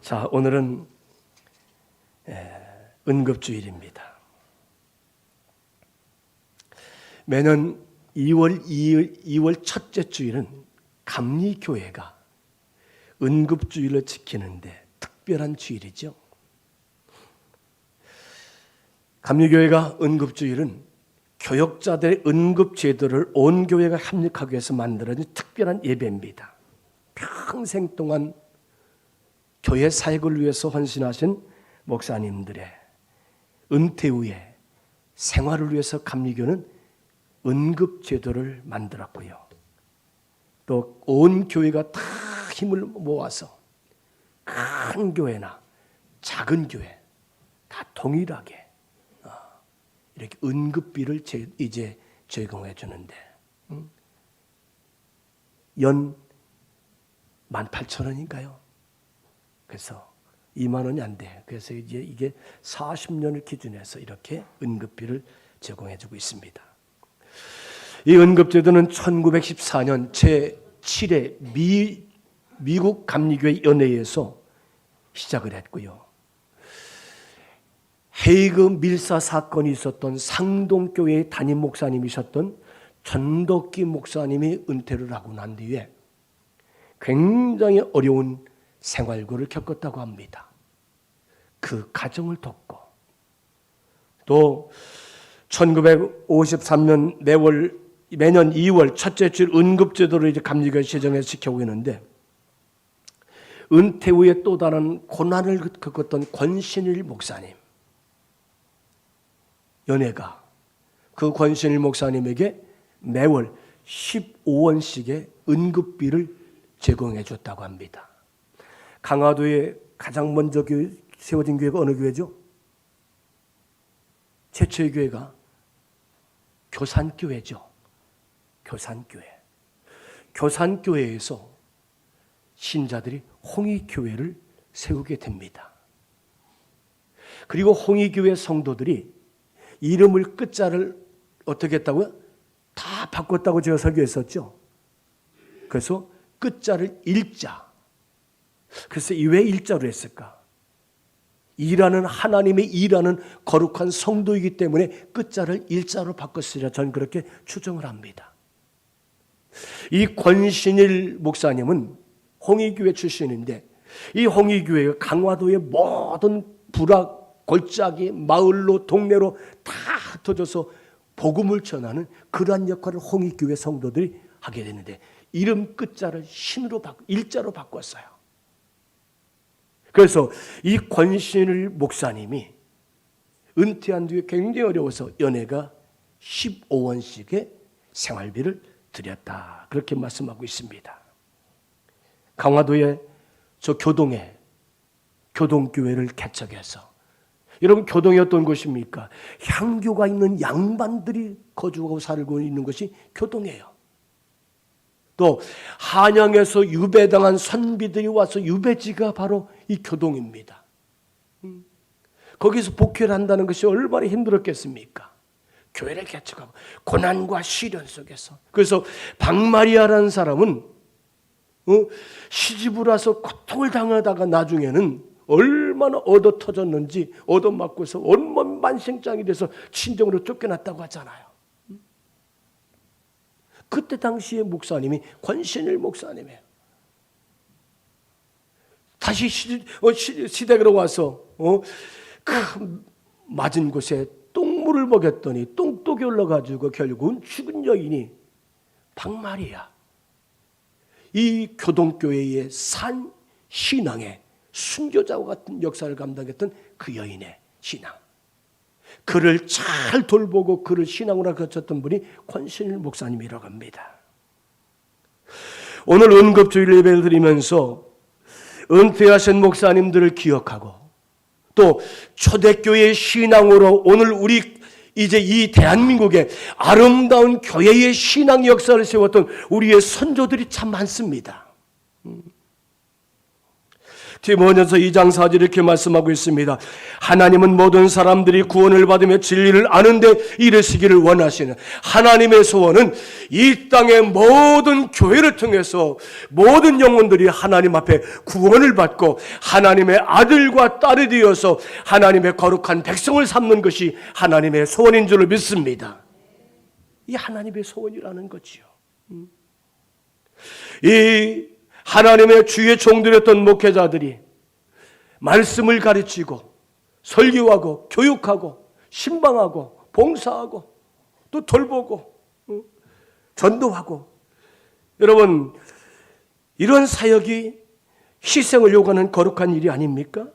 자, 오늘은 은급주일입니다. 매년 2월 첫째 주일은 감리교회가 은급주일을 지키는데 특별한 주일이죠. 감리교회가 은급주일은 교역자들의 은급제도를 온 교회가 합력하기 위해서 만들어진 특별한 예배입니다. 평생 동안 교회 사역을 위해서 헌신하신 목사님들의 은퇴 후에 생활을 위해서 감리교는 은급제도를 만들었고요. 또 온 교회가 다 힘을 모아서 큰 교회나 작은 교회 다 동일하게 이렇게 은급비를 이제 제공해 주는데 연 18,000원인가요? 그래서 2만 원이 안 돼. 그래서 이제 이게 40년을 기준해서 이렇게 은급비를 제공해 주고 있습니다. 이 은급제도는 1914년 제7회 미국 감리교회 연회에서 시작을 했고요. 헤이그 밀사 사건이 있었던 상동교회의 담임 목사님이셨던 전덕기 목사님이 은퇴를 하고 난 뒤에 굉장히 어려운 생활고를 겪었다고 합니다. 그 가정을 돕고 또 1953년 매년 2월 첫째 주일 은급제도를 이제 감리교회 시정해서 지켜오고 있는데 은퇴 후에 또 다른 고난을 겪었던 권신일 목사님 연회가 그 권신일 목사님에게 매월 15원씩의 은급비를 제공해 줬다고 합니다. 강화도에 가장 먼저 세워진 교회가 어느 교회죠? 최초의 교회가 교산교회죠. 교산교회. 교산교회에서 신자들이 홍익교회를 세우게 됩니다. 그리고 홍익교회 성도들이 이름을 끝자를 어떻게 했다고요? 다 바꿨다고 제가 설교했었죠. 그래서 끝자를 일자. 그래서 왜 일자로 했을까? 일하는 하나님의 일하는 거룩한 성도이기 때문에 끝자를 일자로 바꿨으리라 저는 그렇게 추정을 합니다. 이 권신일 목사님은 홍익교회 출신인데 이 홍익교회가 강화도의 모든 부락, 골짜기, 마을로 동네로 다 흩어져서 복음을 전하는 그러한 역할을 홍익교회 성도들이 하게 되는데 이름 끝자를 신으로 일자로 바꿨어요. 그래서 이 권신일 목사님이 은퇴한 뒤에 굉장히 어려워서 연회가 15원씩의 생활비를 드렸다. 그렇게 말씀하고 있습니다. 강화도의 저 교동에 교동교회를 개척해서 여러분 교동이 어떤 곳입니까? 향교가 있는 양반들이 거주하고 살고 있는 것이 교동이에요. 또 한양에서 유배당한 선비들이 와서 유배지가 바로 이 교동입니다. 거기서 복회를 한다는 것이 얼마나 힘들었겠습니까? 교회를 개척하고 고난과 시련 속에서. 그래서 박마리아라는 사람은 시집을 와서 고통을 당하다가 나중에는 얼마나 얻어 터졌는지 얻어맞고서 온몸 만신장이 돼서 친정으로 쫓겨났다고 하잖아요. 그때 당시에 목사님이 권신일 목사님이에요. 다시 시댁으로 와서 그 맞은 곳에 똥물을 먹였더니 똥독이 올라가지고 결국은 죽은 여인이 박마리아. 이 교동교회의 산 신앙의 순교자와 같은 역사를 감당했던 그 여인의 신앙. 그를 잘 돌보고 그를 신앙으로 거쳤던 분이 권신일 목사님이라고 합니다. 오늘 은급주일 예배를 드리면서 은퇴하신 목사님들을 기억하고 또 초대교회의 신앙으로 오늘 우리 이제 이 대한민국의 아름다운 교회의 신앙 역사를 세웠던 우리의 선조들이 참 많습니다. 디모데전서 2장 4절 이렇게 말씀하고 있습니다. 하나님은 모든 사람들이 구원을 받으며 진리를 아는데 이르시기를 원하시는 하나님의 소원은 이 땅의 모든 교회를 통해서 모든 영혼들이 하나님 앞에 구원을 받고 하나님의 아들과 딸이 되어서 하나님의 거룩한 백성을 삼는 것이 하나님의 소원인 줄로 믿습니다. 이 하나님의 소원이라는 거지요. 이 하나님의 주의 종들이었던 목회자들이 말씀을 가르치고 설교하고 교육하고 신방하고 봉사하고 또 돌보고 전도하고, 여러분 이런 사역이 희생을 요구하는 거룩한 일이 아닙니까?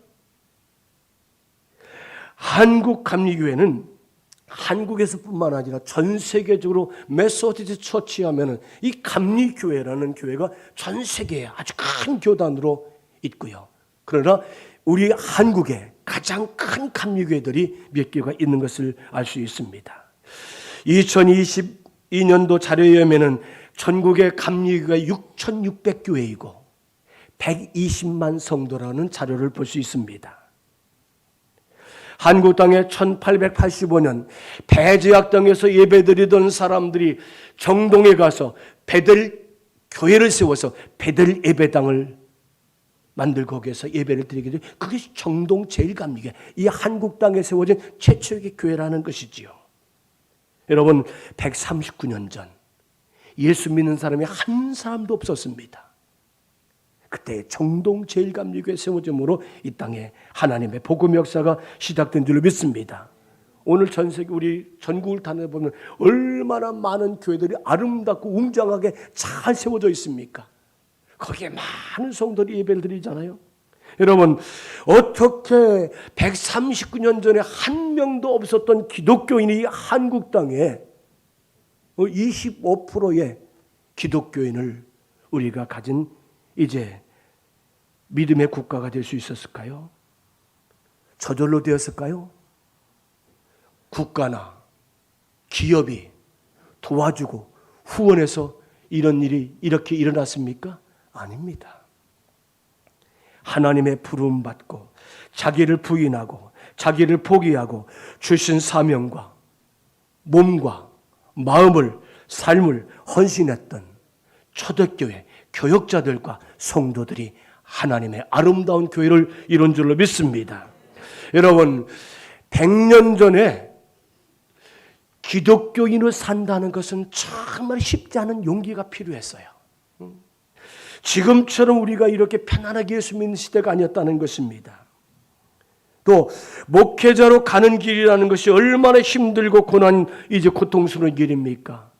한국 감리교회는 한국에서뿐만 아니라 전 세계적으로 메소디스트 처치 하면은 이 감리교회라는 교회가 전 세계에 아주 큰 교단으로 있고요. 그러나 우리 한국에 가장 큰 감리교회들이 몇 개가 있는 것을 알 수 있습니다. 2022년도 자료에 의하면은 전국의 감리교회가 6,600교회이고 120만 성도라는 자료를 볼 수 있습니다. 한국 땅에 1885년 배제학 땅에서 예배드리던 사람들이 정동에 가서 베들 교회를 세워서 베들 예배당을 만들고 거기에서 예배를 드리게 된 그게 정동 제일감리교회, 이 한국 땅에 세워진 최초의 교회라는 것이지요. 여러분 139년 전 예수 믿는 사람이 한 사람도 없었습니다. 그때 정동 제일감리교회 세워짐으로 이 땅에 하나님의 복음 역사가 시작된 줄로 믿습니다. 오늘 전 세계 우리 전국을 다녀보면 얼마나 많은 교회들이 아름답고 웅장하게 잘 세워져 있습니까? 거기에 많은 성도들이 예배를 드리잖아요. 여러분 어떻게 139년 전에 한 명도 없었던 기독교인이 한국 땅에 25%의 기독교인을 우리가 가진 이제 믿음의 국가가 될 수 있었을까요? 저절로 되었을까요? 국가나 기업이 도와주고 후원해서 이런 일이 이렇게 일어났습니까? 아닙니다. 하나님의 부름 받고 자기를 부인하고 자기를 포기하고 주신 사명과 몸과 마음을 삶을 헌신했던 초대교회 교역자들과 성도들이 하나님의 아름다운 교회를 이룬 줄로 믿습니다. 여러분 100년 전에 기독교인으로 산다는 것은 정말 쉽지 않은 용기가 필요했어요. 지금처럼 우리가 이렇게 편안하게 예수 믿는 시대가 아니었다는 것입니다. 또 목회자로 가는 길이라는 것이 얼마나 힘들고 이제 고통스러운 길입니까?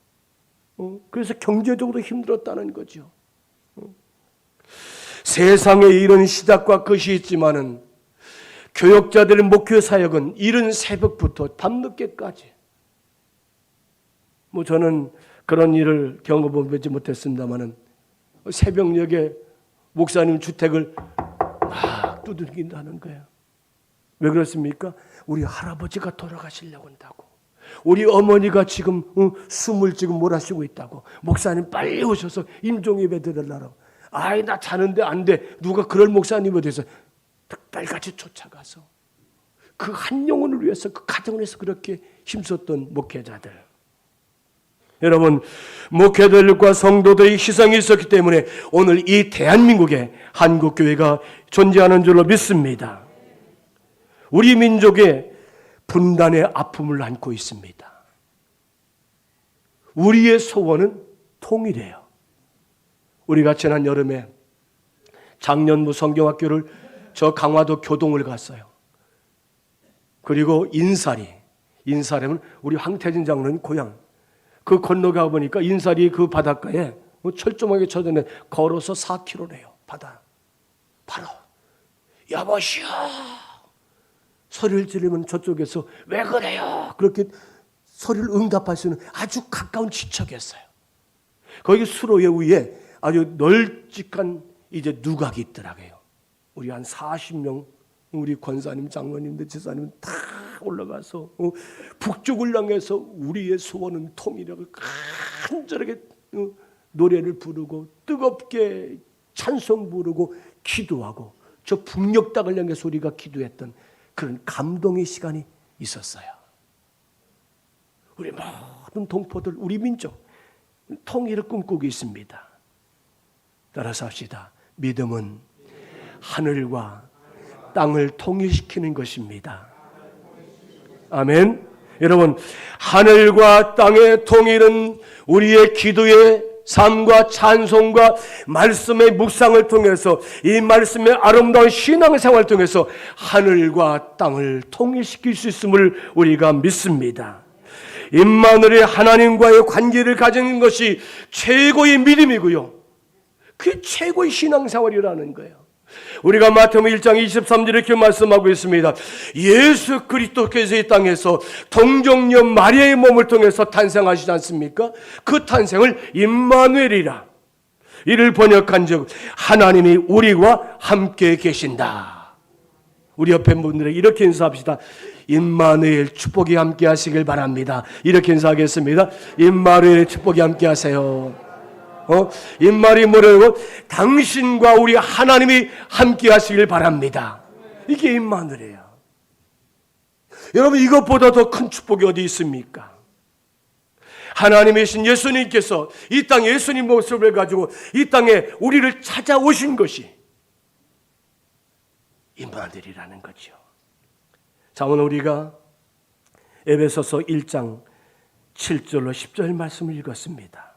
그래서 경제적으로 힘들었다는 거죠. 세상에 이런 시작과 끝이 있지만은 교역자들의 목회 사역은 이른 새벽부터 밤늦게까지, 저는 그런 일을 경험해보지 못했습니다만은 새벽녘에 목사님 주택을 막 두들긴다는 거예요. 왜 그렇습니까? 우리 할아버지가 돌아가시려고 한다고, 우리 어머니가 지금 숨을 지금 몰아쉬고 있다고, 목사님 빨리 오셔서 임종예배 드리려고. 아이 나 자는데 안 돼. 누가 그럴 목사님에 대해서 특별같이 쫓아가서 그 한 영혼을 위해서 그 가정을 위해서 그렇게 힘썼던 목회자들. 여러분 목회자들과 성도들의 희생이 있었기 때문에 오늘 이 대한민국에 한국교회가 존재하는 줄로 믿습니다. 우리 민족의 분단의 아픔을 안고 있습니다. 우리의 소원은 통일이에요. 우리가 지난 여름에 장년부 성경학교를 저 강화도 교동을 갔어요. 그리고 인사리면 우리 황태진 장로님 고향. 그 건너가 보니까 인사리 그 바닷가에 철조망에 쳐졌네. 걸어서 4km래요. 바다. 바로 여보시오 소리를 지르면 저쪽에서 왜 그래요? 그렇게 소리를 응답할 수 있는 아주 가까운 지척이었어요. 거기 수로에 위에 아주 널찍한 이제 누각이 있더라고요. 우리 한 40명 우리 권사님, 장로님들, 지사님 다 올라가서 북쪽을 향해서 우리의 소원은 통일이라고 간절하게 노래를 부르고 뜨겁게 찬송 부르고 기도하고 저 북녘 땅을 향해서 우리가 기도했던 그런 감동의 시간이 있었어요. 우리 모든 동포들, 우리 민족 통일을 꿈꾸고 있습니다. 따라서 합시다. 믿음은 하늘과 땅을 통일시키는 것입니다. 아멘. 여러분, 하늘과 땅의 통일은 우리의 기도의 삶과 찬송과 말씀의 묵상을 통해서, 이 말씀의 아름다운 신앙생활을 통해서 하늘과 땅을 통일시킬 수 있음을 우리가 믿습니다. 임마누엘의 하나님과의 관계를 가지는 것이 최고의 믿음이고요, 그게 최고의 신앙생활이라는 거예요. 우리가 마태복음 1장 23절 이렇게 말씀하고 있습니다. 예수 그리스도께서 이 땅에서 동정녀 마리아의 몸을 통해서 탄생하시지 않습니까? 그 탄생을 임마누엘이라, 이를 번역한 즉 하나님이 우리와 함께 계신다. 우리 옆에 분들에게 이렇게 인사합시다. 임마누엘 축복이 함께 하시길 바랍니다. 이렇게 인사하겠습니다. 임마누엘 축복이 함께 하세요. 이 말이 뭐라고? 당신과 우리 하나님이 함께 하시길 바랍니다. 이게 임마누엘이에요. 여러분, 이것보다 더 큰 축복이 어디 있습니까? 하나님이신 예수님께서 이 땅에 예수님 모습을 가지고 이 땅에 우리를 찾아오신 것이 임마누엘이라는 거죠. 자, 오늘 우리가 에베소서 1장 7절로 10절 말씀을 읽었습니다.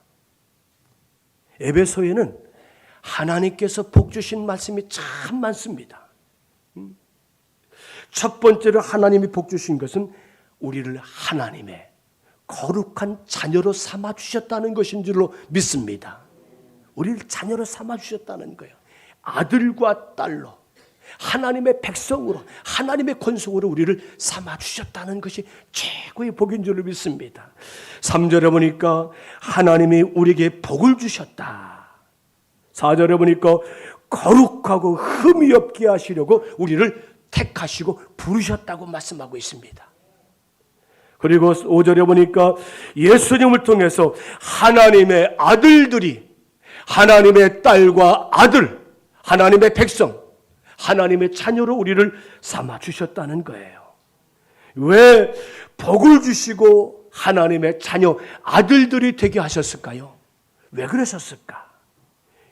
에베소에는 하나님께서 복 주신 말씀이 참 많습니다. 첫 번째로 하나님이 복 주신 것은 우리를 하나님의 거룩한 자녀로 삼아 주셨다는 것인 줄로 믿습니다. 우리를 자녀로 삼아 주셨다는 거예요. 아들과 딸로, 하나님의 백성으로, 하나님의 권속으로 우리를 삼아 주셨다는 것이 최고의 복인 줄로 믿습니다. 3절에 보니까 하나님이 우리에게 복을 주셨다. 4절에 보니까 거룩하고 흠이 없게 하시려고 우리를 택하시고 부르셨다고 말씀하고 있습니다. 그리고 5절에 보니까 예수님을 통해서 하나님의 아들들이, 하나님의 딸과 아들, 하나님의 백성, 하나님의 자녀로 우리를 삼아 주셨다는 거예요. 왜 복을 주시고 하나님의 자녀, 아들들이 되게 하셨을까요? 왜 그러셨을까?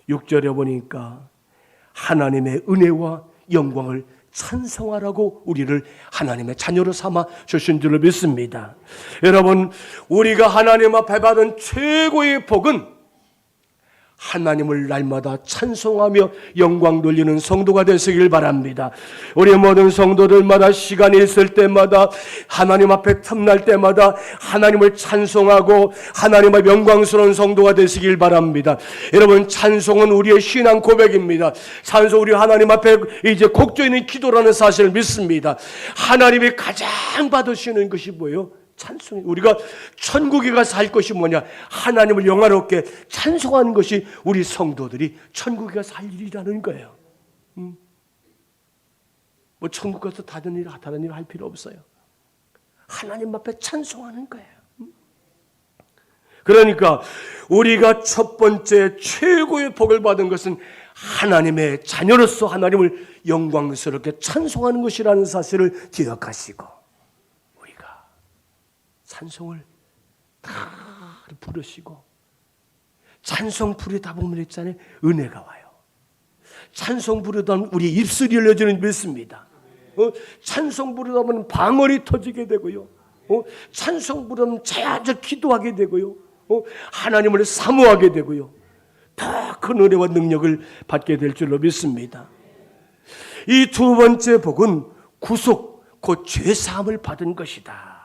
6절에 보니까 하나님의 은혜와 영광을 찬송하라고 우리를 하나님의 자녀로 삼아 주신 줄로 믿습니다. 여러분, 우리가 하나님 앞에 받은 최고의 복은 하나님을 날마다 찬송하며 영광 돌리는 성도가 되시길 바랍니다. 우리 모든 성도들마다 시간이 있을 때마다, 하나님 앞에 틈날 때마다 하나님을 찬송하고 하나님의 영광스러운 성도가 되시길 바랍니다. 여러분, 찬송은 우리의 신앙 고백입니다. 찬송, 우리 하나님 앞에 이제 곡조 있는 기도라는 사실을 믿습니다. 하나님이 가장 받으시는 것이 뭐예요? 찬송. 우리가 천국에 가서 할 것이 뭐냐? 하나님을 영화롭게 찬송하는 것이 우리 성도들이 천국에 가서 할 일이라는 거예요. 뭐 천국 가서 다른 일 할 필요 없어요. 하나님 앞에 찬송하는 거예요. 그러니까 우리가 첫 번째 최고의 복을 받은 것은 하나님의 자녀로서 하나님을 영광스럽게 찬송하는 것이라는 사실을 기억하시고, 찬송을 다 부르시고, 찬송 부르다 보면 있잖아요, 은혜가 와요. 찬송 부르다 보면 우리 입술이 열려지는 믿습니다. 찬송 부르다 보면 방언이 터지게 되고요. 찬송 부르면 자연적 기도하게 되고요. 하나님을 사모하게 되고요. 더 큰 은혜와 능력을 받게 될 줄로 믿습니다. 이 두 번째 복은 구속, 곧 죄사함을 받은 것이다.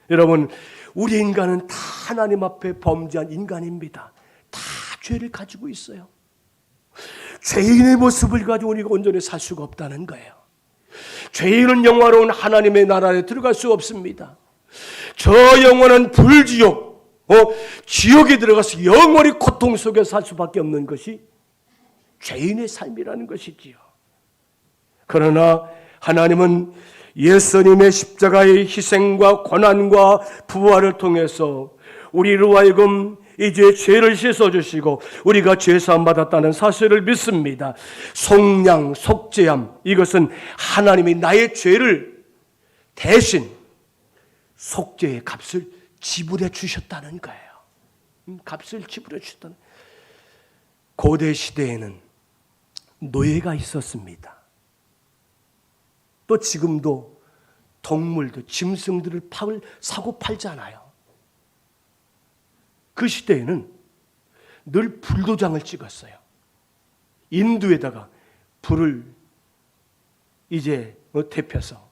여러분, 우리 인간은 다 하나님 앞에 범죄한 인간입니다. 다 죄를 가지고 있어요. 죄인의 모습을 가지고 우리가 온전히 살 수가 없다는 거예요. 죄인은 영화로운 하나님의 나라에 들어갈 수 없습니다. 저 영혼은 불지옥, 지옥에 들어가서 영원히 고통 속에 살 수밖에 없는 것이 죄인의 삶이라는 것이지요. 그러나 하나님은 예수님의 십자가의 희생과 고난과 부활을 통해서 우리로 하여금 이제 죄를 씻어주시고 우리가 죄사함 받았다는 사실을 믿습니다. 속량, 속죄함, 이것은 하나님이 나의 죄를 대신 속죄의 값을 지불해 주셨다는 거예요. 값을 지불해 주셨다는. 고대 시대에는 노예가 있었습니다. 또 지금도 동물들, 짐승들을 사고 팔잖아요. 그 시대에는 늘 불도장을 찍었어요. 인두에다가 불을 이제 데펴서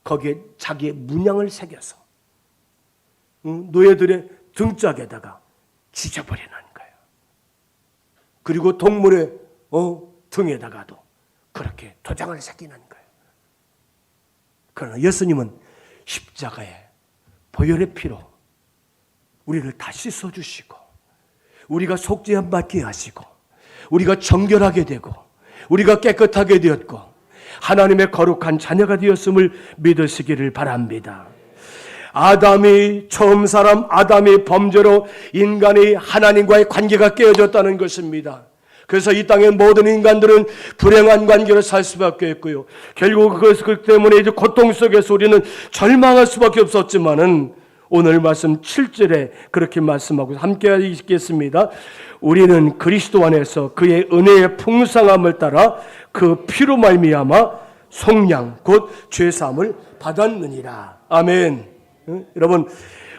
거기에 자기의 문양을 새겨서 노예들의 등짝에다가 지져버리는 거예요. 그리고 동물의 등에다가도 그렇게 도장을 새기는 거예요. 그러나 예수님은 십자가에 보혈의 피로 우리를 다 씻어주시고 우리가 속죄함 받게 하시고 우리가 정결하게 되고 우리가 깨끗하게 되었고 하나님의 거룩한 자녀가 되었음을 믿으시기를 바랍니다. 처음 사람 아담이 범죄로 인간이 하나님과의 관계가 깨어졌다는 것입니다. 그래서 이 땅의 모든 인간들은 불행한 관계로 살 수밖에 없고요. 결국 그것 때문에 이제 고통 속에서 우리는 절망할 수밖에 없었지만은 오늘 말씀 7절에 그렇게 말씀하고 함께 읽겠습니다. 우리는 그리스도 안에서 그의 은혜의 풍성함을 따라 그 피로 말미암아 속량 곧 죄사함을 받았느니라. 아멘. 여러분,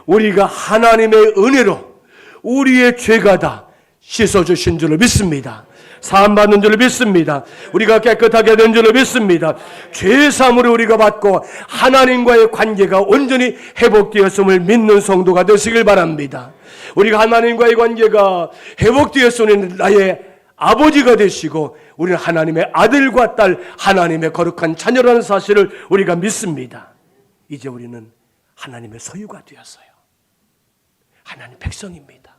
우리가 하나님의 은혜로 우리의 죄가 다 씻어주신 줄을 믿습니다. 사함받는 줄을 믿습니다. 우리가 깨끗하게 된 줄을 믿습니다. 죄사함을 우리가 받고 하나님과의 관계가 온전히 회복되었음을 믿는 성도가 되시길 바랍니다. 우리가 하나님과의 관계가 회복되었으니 나의 아버지가 되시고 우리는 하나님의 아들과 딸, 하나님의 거룩한 자녀라는 사실을 우리가 믿습니다. 이제 우리는 하나님의 소유가 되었어요. 하나님 백성입니다.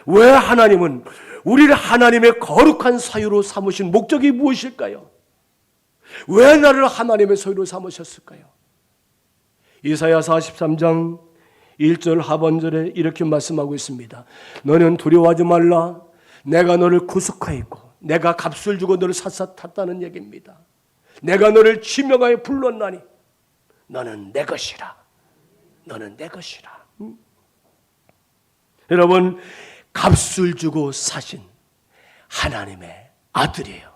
왜 하나님은 우리를 하나님의 거룩한 사유로 삼으신 목적이 무엇일까요? 왜 나를 하나님의 소유로 삼으셨을까요? 이사야 43장 1절 하반절에 이렇게 말씀하고 있습니다. 너는 두려워하지 말라. 내가 너를 구속하였고 내가 값을 주고 너를 샀다는 얘기입니다. 내가 너를 지명하여 불렀나니 너는 내 것이라. 너는 내 것이라. 여러분, 값을 주고 사신 하나님의 아들이에요.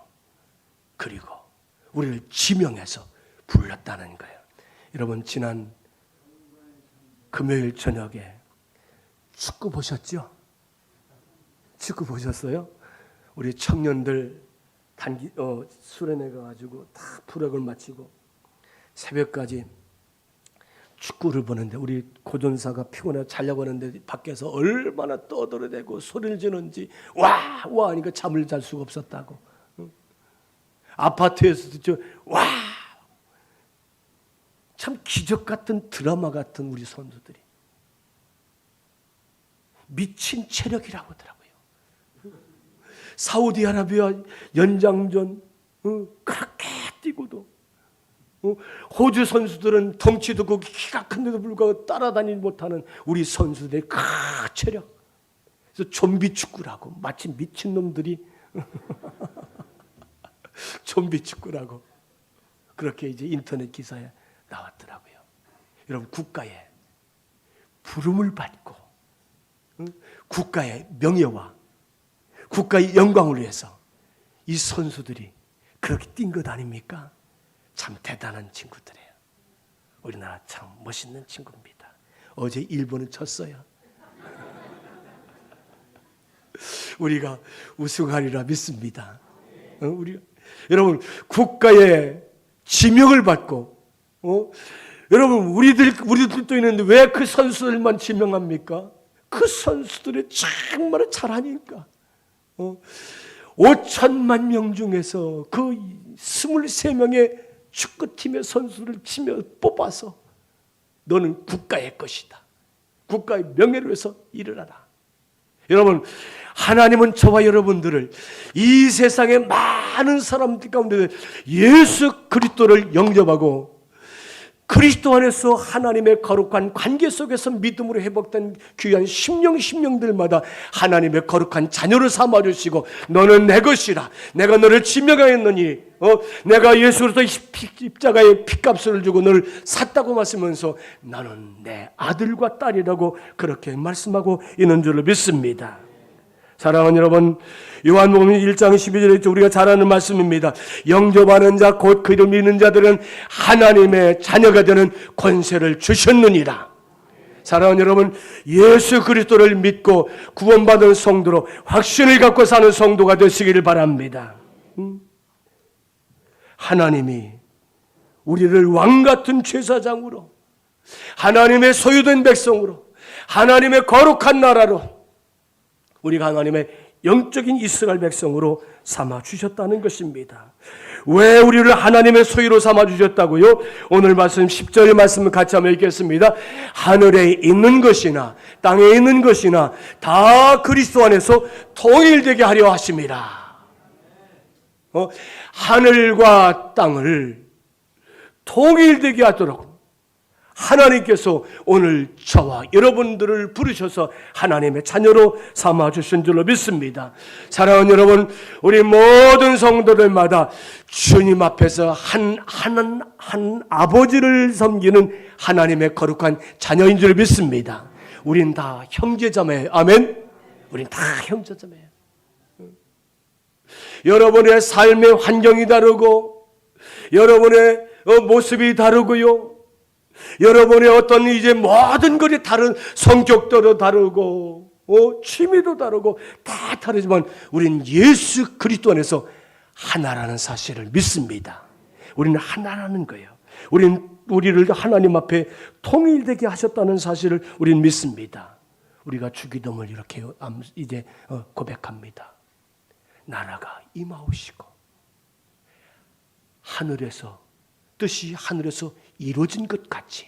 그리고 우리를 지명해서 불렀다는 거예요. 여러분, 지난 금요일 저녁에 축구 보셨죠? 축구 보셨어요? 우리 청년들 수련회 가가지고 다 프로그램을 마치고 새벽까지 축구를 보는데 우리 고전사가 피곤해 자려고 하는데 밖에서 얼마나 떠들어대고 소리를 지는지 와 하니까 잠을 잘 수가 없었다고. 아파트에서도 와 참 기적 같은 드라마 같은 우리 선수들이 미친 체력이라고 하더라고요. 사우디아라비아 연장전 그렇게 뛰고도 호주 선수들은 덩치도 그 키가 큰데도 불구하고 따라다니지 못하는 우리 선수들의 그 체력. 그래서 좀비 축구라고 마치 미친놈들이 좀비 축구라고 그렇게 이제 인터넷 기사에 나왔더라고요. 여러분, 국가의 부름을 받고 국가의 명예와 국가의 영광을 위해서 이 선수들이 그렇게 뛴 것 아닙니까? 참 대단한 친구들이에요. 우리나라 참 멋있는 친구입니다. 어제 일본은 졌어요. 우리가 우승하리라 믿습니다. 여러분, 국가의 지명을 받고 여러분, 우리들도 있는데 왜 그 선수들만 지명합니까? 그 선수들이 정말 잘하니까 5천만 명 중에서 그 23명의 축구팀의 선수를 치며 뽑아서 너는 국가의 것이다. 국가의 명예를 위해서 일을 하라. 여러분, 하나님은 저와 여러분들을 이 세상의 많은 사람들 가운데 예수 그리스도를 영접하고 그리스도 안에서 하나님의 거룩한 관계 속에서 믿음으로 회복된 귀한 심령들마다 하나님의 거룩한 자녀를 삼아주시고 너는 내 것이라 내가 너를 지명하였느니 내가 예수 그리스도의 십자가의 핏값을 주고 너를 샀다고 말씀하면서 나는 내 아들과 딸이라고 그렇게 말씀하고 있는 줄로 믿습니다. 사랑하는 여러분, 요한복음 1장 12절에 우리가 잘 아는 말씀입니다. 영접하는 자 곧 그를 믿는 자들은 하나님의 자녀가 되는 권세를 주셨느니라. 사랑하는 여러분, 예수 그리스도를 믿고 구원받은 성도로 확신을 갖고 사는 성도가 되시기를 바랍니다. 하나님이 우리를 왕같은 제사장으로, 하나님의 소유된 백성으로, 하나님의 거룩한 나라로, 우리가 하나님의 영적인 이스라엘 백성으로 삼아주셨다는 것입니다. 왜 우리를 하나님의 소유로 삼아주셨다고요? 오늘 말씀 10절 말씀을 같이 한번 읽겠습니다. 하늘에 있는 것이나 땅에 있는 것이나 다 그리스도 안에서 통일되게 하려 하심이라. 하늘과 땅을 통일되게 하도록 하나님께서 오늘 저와 여러분들을 부르셔서 하나님의 자녀로 삼아주신 줄로 믿습니다. 사랑하는 여러분, 우리 모든 성도들마다 주님 앞에서 한 아버지를 섬기는 하나님의 거룩한 자녀인 줄 믿습니다. 우린 다 형제자매예요. 아멘? 우린 다 형제자매예요. 여러분의 삶의 환경이 다르고 여러분의 모습이 다르고요. 여러분의 어떤 이제 모든 것이 다른 성격도 다르고 취미도 다르고 다 다르지만 우리는 예수 그리스도 안에서 하나라는 사실을 믿습니다. 우리는 하나라는 거예요. 우리를 하나님 앞에 통일되게 하셨다는 사실을 우리는 믿습니다. 우리가 주기도문을 이렇게 이제 고백합니다. 나라가 임하오시고 하늘에서 뜻이 하늘에서 이루어진 것 같이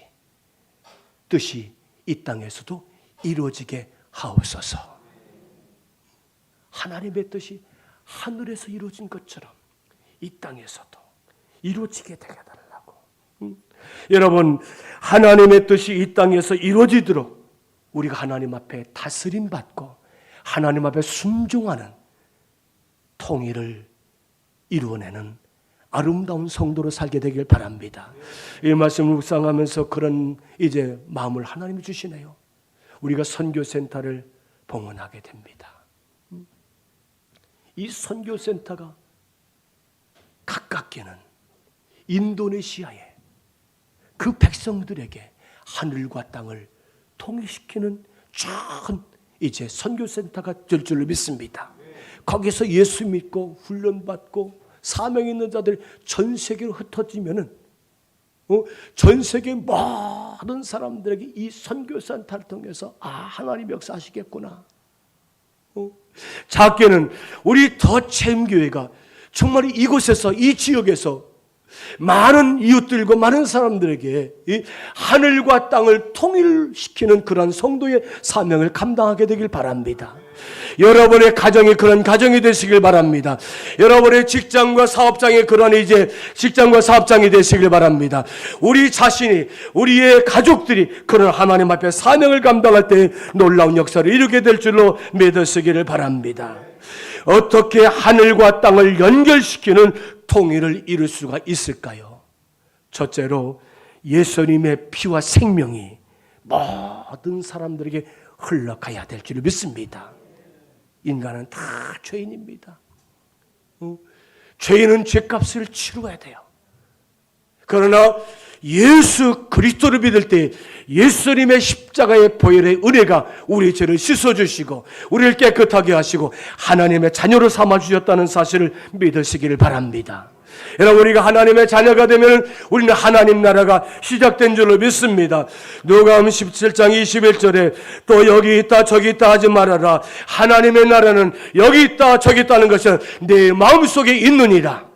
뜻이 이 땅에서도 이루어지게 하옵소서. 하나님의 뜻이 하늘에서 이루어진 것처럼 이 땅에서도 이루어지게 되게 해달라고. 여러분, 하나님의 뜻이 이 땅에서 이루어지도록 우리가 하나님 앞에 다스림 받고 하나님 앞에 순종하는 통일을 이루어내는 아름다운 성도로 살게 되길 바랍니다. 이 말씀을 묵상하면서 그런 이제 마음을 하나님이 주시네요. 우리가 선교센터를 봉헌하게 됩니다. 이 선교센터가 가깝게는 인도네시아에 그 백성들에게 하늘과 땅을 통일시키는 좋은 이제 선교센터가 될 줄로 믿습니다. 거기서 예수 믿고 훈련받고 사명 있는 자들 전 세계로 흩어지면은 전 세계 모든 사람들에게 이 선교센터를 통해서 하나님 역사하시겠구나. 작게는 우리 더체험교회가 정말 이곳에서 이 지역에서 많은 이웃들과 많은 사람들에게 이 하늘과 땅을 통일시키는 그런 성도의 사명을 감당하게 되길 바랍니다. 여러분의 가정이 그런 가정이 되시길 바랍니다. 여러분의 직장과 사업장이 그런 이제 직장과 사업장이 되시길 바랍니다. 우리 자신이 우리의 가족들이 그런 하나님 앞에 사명을 감당할 때 놀라운 역사를 이루게 될 줄로 믿으시기를 바랍니다. 어떻게 하늘과 땅을 연결시키는 통일을 이룰 수가 있을까요? 첫째로 예수님의 피와 생명이 모든 사람들에게 흘러가야 될 줄을 믿습니다. 인간은 다 죄인입니다. 죄인은 죄값을 치러야 돼요. 그러나 예수 그리스도를 믿을 때 예수님의 십자가의 보혈의 은혜가 우리 죄를 씻어주시고 우리를 깨끗하게 하시고 하나님의 자녀로 삼아주셨다는 사실을 믿으시기를 바랍니다. 여러분, 우리가 하나님의 자녀가 되면 우리는 하나님 나라가 시작된 줄로 믿습니다. 누가복음 17장 21절에 또 여기 있다 저기 있다 하지 말아라. 하나님의 나라는 여기 있다 저기 있다는 것은 내 마음속에 있느니라.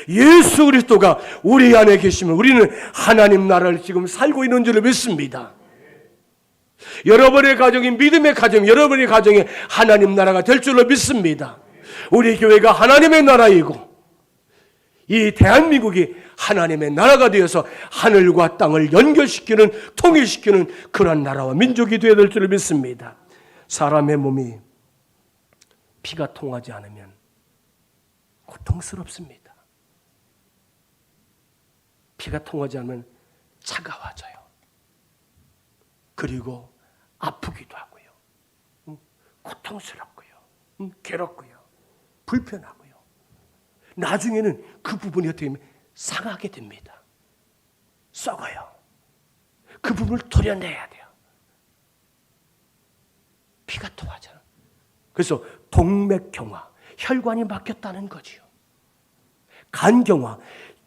예수 그리스도가 우리 안에 계시면 우리는 하나님 나라를 지금 살고 있는 줄을 믿습니다. 여러분의 가정이 믿음의 가정, 여러분의 가정이 하나님 나라가 될 줄로 믿습니다. 우리 교회가 하나님의 나라이고 이 대한민국이 하나님의 나라가 되어서 하늘과 땅을 연결시키는, 통일시키는 그러한 나라와 민족이 되어야 될 줄 믿습니다. 사람의 몸이 피가 통하지 않으면 고통스럽습니다. 피가 통하지 않으면 차가워져요. 그리고 아프기도 하고요. 고통스럽고요. 괴롭고요. 불편하고요. 나중에는 그 부분이 어떻게 되면 상하게 됩니다. 썩어요. 그 부분을 도려내야 돼요. 피가 통하잖아요. 그래서 동맥경화, 혈관이 막혔다는 거지요. 간경화,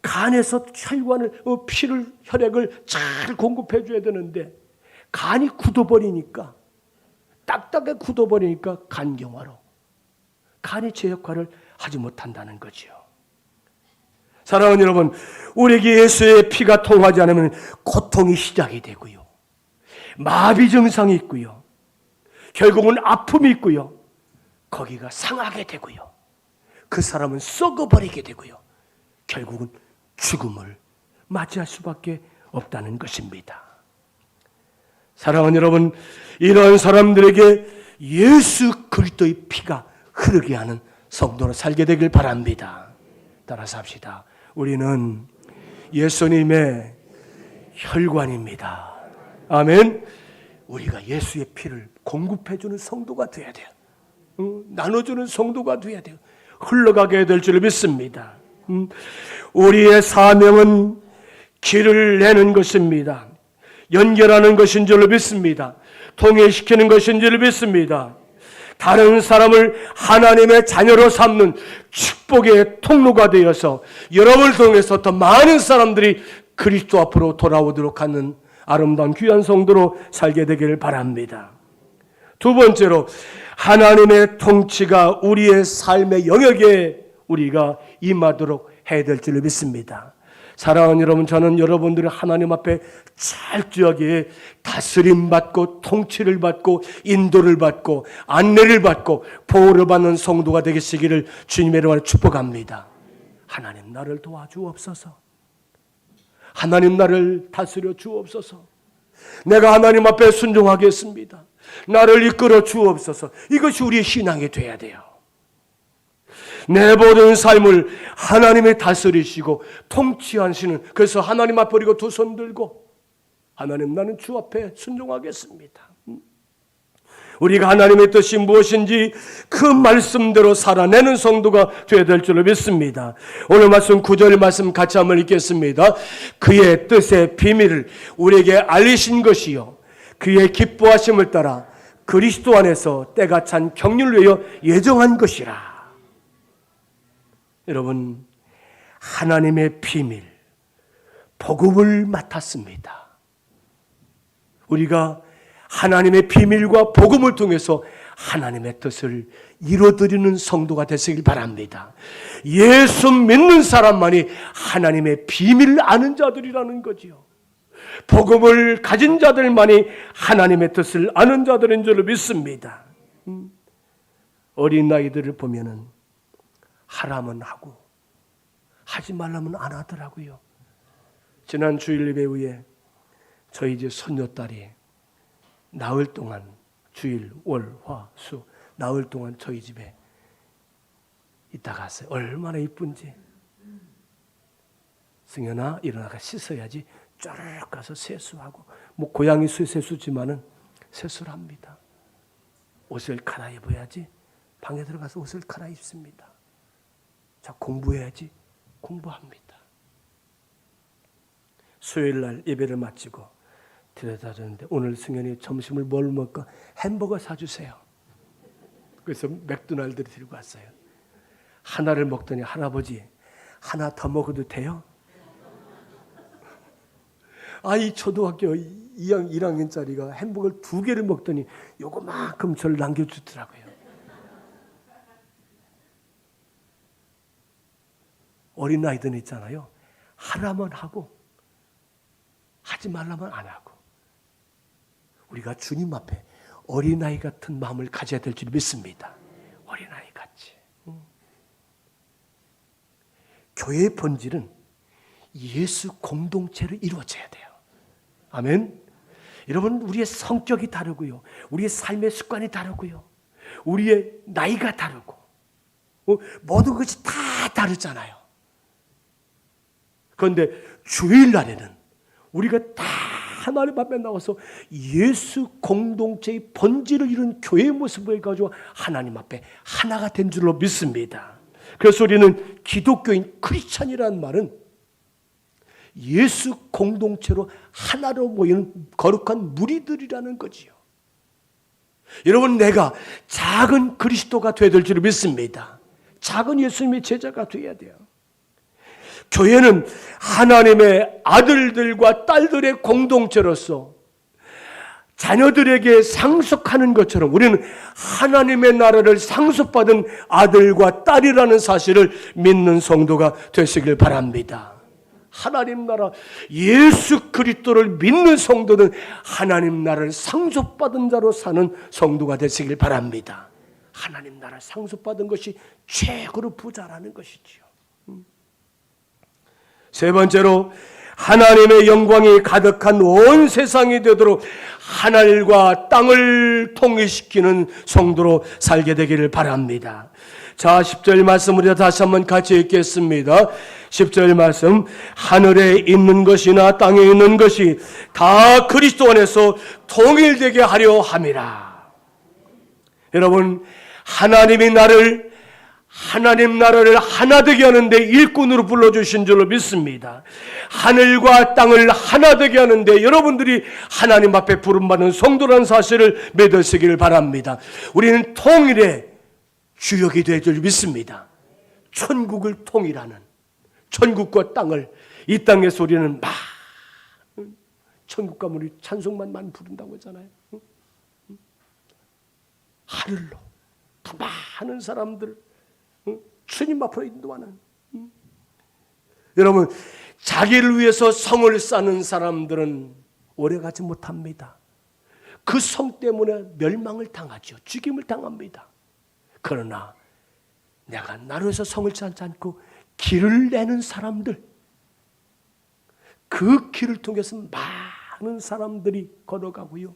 간에서 혈관을, 피를, 혈액을 잘 공급해 줘야 되는데 간이 굳어버리니까, 딱딱하게 굳어버리니까 간경화로 간이 제 역할을 하지 못한다는 거지요. 사랑하는 여러분, 우리에게 예수의 피가 통하지 않으면 고통이 시작이 되고요. 마비 증상이 있고요. 결국은 아픔이 있고요. 거기가 상하게 되고요. 그 사람은 썩어버리게 되고요. 결국은 죽음을 맞이할 수밖에 없다는 것입니다. 사랑하는 여러분, 이러한 사람들에게 예수 그리스도의 피가 흐르게 하는 성도로 살게 되길 바랍니다. 따라서 합시다. 우리는 예수님의 혈관입니다. 아멘. 우리가 예수의 피를 공급해주는 성도가 되어야 돼요. 나눠주는 성도가 되어야 돼요. 흘러가게 될 줄 믿습니다. 우리의 사명은 길을 내는 것입니다. 연결하는 것인 줄 믿습니다. 통일시키는 것인 줄 믿습니다. 다른 사람을 하나님의 자녀로 삼는 축복의 통로가 되어서 여러분을 통해서 더 많은 사람들이 그리스도 앞으로 돌아오도록 하는 아름다운 귀한 성도로 살게 되기를 바랍니다. 두 번째로, 하나님의 통치가 우리의 삶의 영역에 우리가 임하도록 해야 될 줄 믿습니다. 사랑하는 여러분, 저는 여러분들이 하나님 앞에 철저하게 다스림받고 통치를 받고 인도를 받고 안내를 받고 보호를 받는 성도가 되시기를 주님의 이름으로 축복합니다. 하나님 나를 도와주옵소서. 하나님 나를 다스려 주옵소서. 내가 하나님 앞에 순종하겠습니다. 나를 이끌어 주옵소서. 이것이 우리의 신앙이 돼야 돼요. 내 모든 삶을 하나님이 다스리시고 통치하시는, 그래서 하나님 앞에 우리가 두 손 들고 하나님 나는 주 앞에 순종하겠습니다. 우리가 하나님의 뜻이 무엇인지 그 말씀대로 살아내는 성도가 되어야 될 줄로 믿습니다. 오늘 말씀 9절 말씀 같이 한번 읽겠습니다. 그의 뜻의 비밀을 우리에게 알리신 것이요 그의 기뻐하심을 따라 그리스도 안에서 때가 찬 경륜을 위하여 예정한 것이라. 여러분, 하나님의 비밀, 복음을 맡았습니다. 우리가 하나님의 비밀과 복음을 통해서 하나님의 뜻을 이루어드리는 성도가 되시길 바랍니다. 예수 믿는 사람만이 하나님의 비밀을 아는 자들이라는 거지요. 복음을 가진 자들만이 하나님의 뜻을 아는 자들인 줄로 믿습니다. 어린 아이들을 보면은 하라면 하고 하지 말라면 안 하더라고요. 지난 주일 예배 후에 저희 이제 손녀딸이 나흘 동안 주일, 월, 화, 수 나흘 동안 저희 집에 있다 갔어요. 얼마나 이쁜지. 승현아 일어나가 씻어야지. 쭉 가서 세수하고, 뭐 고양이 세수지만은 세수를 합니다. 옷을 갈아입어야지. 방에 들어가서 옷을 갈아입습니다. 자, 공부해야지. 공부합니다. 수요일 날 예배를 마치고 데려다 줬는데 오늘 승현이 점심을 뭘 먹을까? 햄버거 사주세요. 그래서 맥도날드를 들고 왔어요. 하나를 먹더니 할아버지 하나 더 먹어도 돼요? 아이 초등학교 1학년짜리가 햄버거를 2개를 먹더니 요거만큼 저를 남겨주더라고요. 어린아이들 있잖아요. 하라면 하고 하지 말라면 안 하고. 우리가 주님 앞에 어린아이 같은 마음을 가져야 될 줄 믿습니다. 어린아이 같이. 교회의 본질은 예수 공동체로 이루어져야 돼요. 아멘. 여러분, 우리의 성격이 다르고요, 우리의 삶의 습관이 다르고요, 우리의 나이가 다르고 모든 것이 다 다르잖아요. 그런데 주일날에는 우리가 다 하나님 앞에 나와서 예수 공동체의 본질을 이룬 교회의 모습을 가지고 하나님 앞에 하나가 된 줄로 믿습니다. 그래서 우리는 기독교인 크리스찬이라는 말은 예수 공동체로 하나로 모이는 거룩한 무리들이라는 거지요. 여러분, 내가 작은 그리스도가 되어야 될 줄 믿습니다. 작은 예수님의 제자가 되어야 돼요. 교회는 하나님의 아들들과 딸들의 공동체로서 자녀들에게 상속하는 것처럼 우리는 하나님의 나라를 상속받은 아들과 딸이라는 사실을 믿는 성도가 되시길 바랍니다. 하나님 나라, 예수 그리스도를 믿는 성도는 하나님 나라를 상속받은 자로 사는 성도가 되시길 바랍니다. 하나님 나라 상속받은 것이 최고로 부자라는 것이지요. 세 번째로, 하나님의 영광이 가득한 온 세상이 되도록 하늘과 땅을 통일시키는 성도로 살게 되기를 바랍니다. 자, 10절 말씀 우리 다시 한번 같이 읽겠습니다. 10절 말씀, 하늘에 있는 것이나 땅에 있는 것이 다 그리스도 안에서 통일되게 하려 함이라. 여러분, 하나님 나라를 하나 되게 하는데 일꾼으로 불러주신 줄로 믿습니다. 하늘과 땅을 하나 되게 하는데 여러분들이 하나님 앞에 부름받은 성도라는 사실을 믿으시길 바랍니다. 우리는 통일의 주역이 될 줄 믿습니다. 천국을 통일하는, 천국과 땅을, 이 땅에서 우리는 천국 가면 우리 찬송만 많이 부른다고 했잖아요. 하늘로 많은 사람들 주님 앞으로 인도하는, 여러분, 자기를 위해서 성을 쌓는 사람들은 오래가지 못합니다. 그 성 때문에 멸망을 당하죠. 죽임을 당합니다. 그러나 내가 나를 위해서 성을 쌓지 않고 길을 내는 사람들, 그 길을 통해서 많은 사람들이 걸어가고요,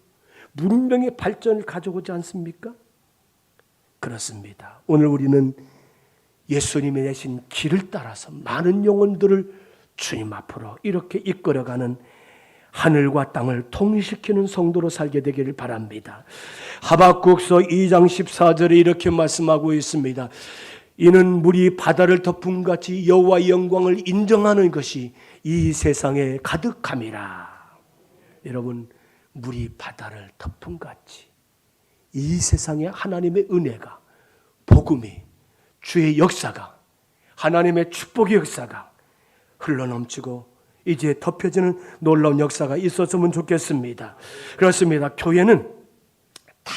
문명의 발전을 가져오지 않습니까? 그렇습니다. 오늘 우리는 예수님이 내신 길을 따라서 많은 영혼들을 주님 앞으로 이렇게 이끌어가는, 하늘과 땅을 통일시키는 성도로 살게 되기를 바랍니다. 하박국서 2장 14절에 이렇게 말씀하고 있습니다. 이는 물이 바다를 덮음 같이 여호와의 영광을 인정하는 것이 이 세상에 가득함이라. 여러분, 물이 바다를 덮음 같이 이 세상에 하나님의 은혜가, 복음이, 주의 역사가, 하나님의 축복의 역사가 흘러넘치고 이제 덮여지는 놀라운 역사가 있었으면 좋겠습니다. 그렇습니다. 교회는 다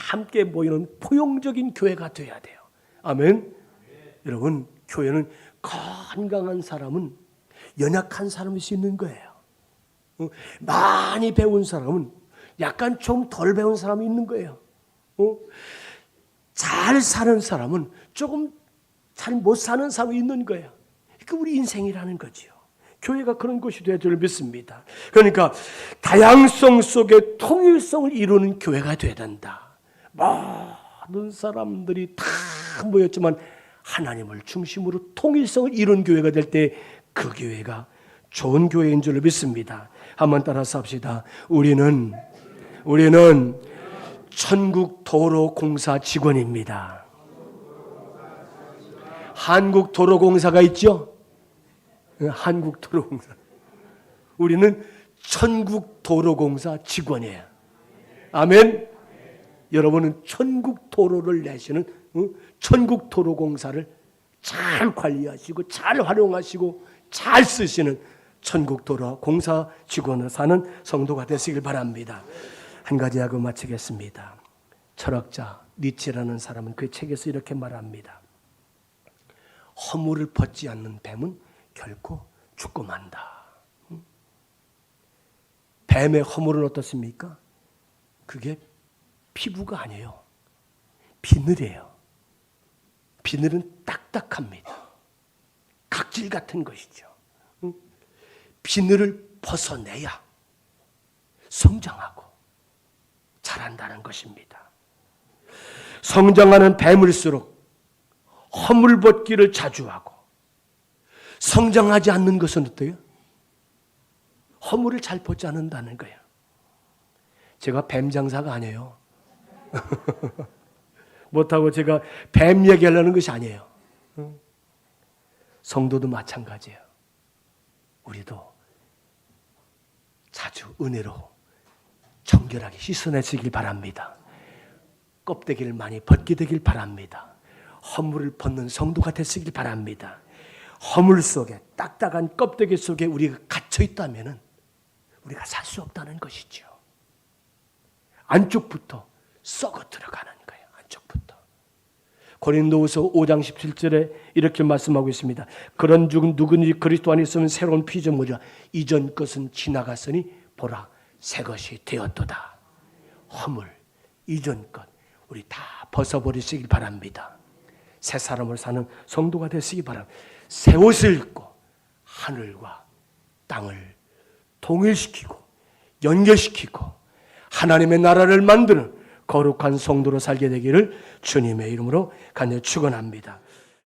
함께 모이는 포용적인 교회가 되어야 돼요. 아멘. 여러분, 교회는 건강한 사람은 연약한 사람일 수 있는 거예요. 많이 배운 사람은 약간 좀 덜 배운 사람이 있는 거예요. 잘 사는 사람은 조금 잘 못 사는 사람이 있는 거예요. 그 우리 인생이라는 거지요. 교회가 그런 것이 되어야 될 믿습니다. 그러니까 다양성 속에 통일성을 이루는 교회가 되어야 된다. 모든 사람들이 다 모였지만 하나님을 중심으로 통일성을 이룬 교회가 될 때 그 교회가 좋은 교회인 줄 믿습니다. 한번 따라서 합시다. 우리는 천국도로공사 직원입니다. 한국도로공사가 있죠? 한국도로공사. 우리는 천국도로공사 직원이에요. 아멘. 여러분은 천국도로를 내시는 천국도로공사를 잘 관리하시고 잘 활용하시고 잘 쓰시는 천국도로공사 직원으로 사는 성도가 되시길 바랍니다. 한 가지 하고 마치겠습니다. 철학자 니체라는 사람은 그 책에서 이렇게 말합니다. 허물을 벗지 않는 뱀은 결코 죽고 만다. 뱀의 허물은 어떻습니까? 그게 피부가 아니에요. 비늘이에요. 비늘은 딱딱합니다. 각질 같은 것이죠. 비늘을 벗어내야 성장하고 자란다는 것입니다. 성장하는 뱀일수록 허물 벗기를 자주 하고, 성장하지 않는 것은 어때요? 허물을 잘 벗지 않는다는 거예요. 제가 뱀 장사가 아니에요. 못하고 제가 뱀 얘기하려는 것이 아니에요. 성도도 마찬가지예요. 우리도 자주 은혜로 정결하게 씻어내시길 바랍니다. 껍데기를 많이 벗게 되길 바랍니다. 허물을 벗는 성도가 되시길 바랍니다. 허물 속에, 딱딱한 껍데기 속에 우리가 갇혀 있다면 우리가 살 수 없다는 것이죠. 안쪽부터 썩어 들어가는 거예요. 안쪽부터. 고린도후서 5장 17절에 이렇게 말씀하고 있습니다. 그런 중 누구니 그리스도 안에 있으면 새로운 피조물이라. 이전 것은 지나갔으니 보라 새 것이 되었도다. 허물, 이전 것 우리 다 벗어버리시길 바랍니다. 새 사람을 사는 성도가 되시기 바랍니다. 새 옷을 입고 하늘과 땅을 통일시키고 연결시키고 하나님의 나라를 만드는 거룩한 성도로 살게 되기를 주님의 이름으로 간절히 축원합니다.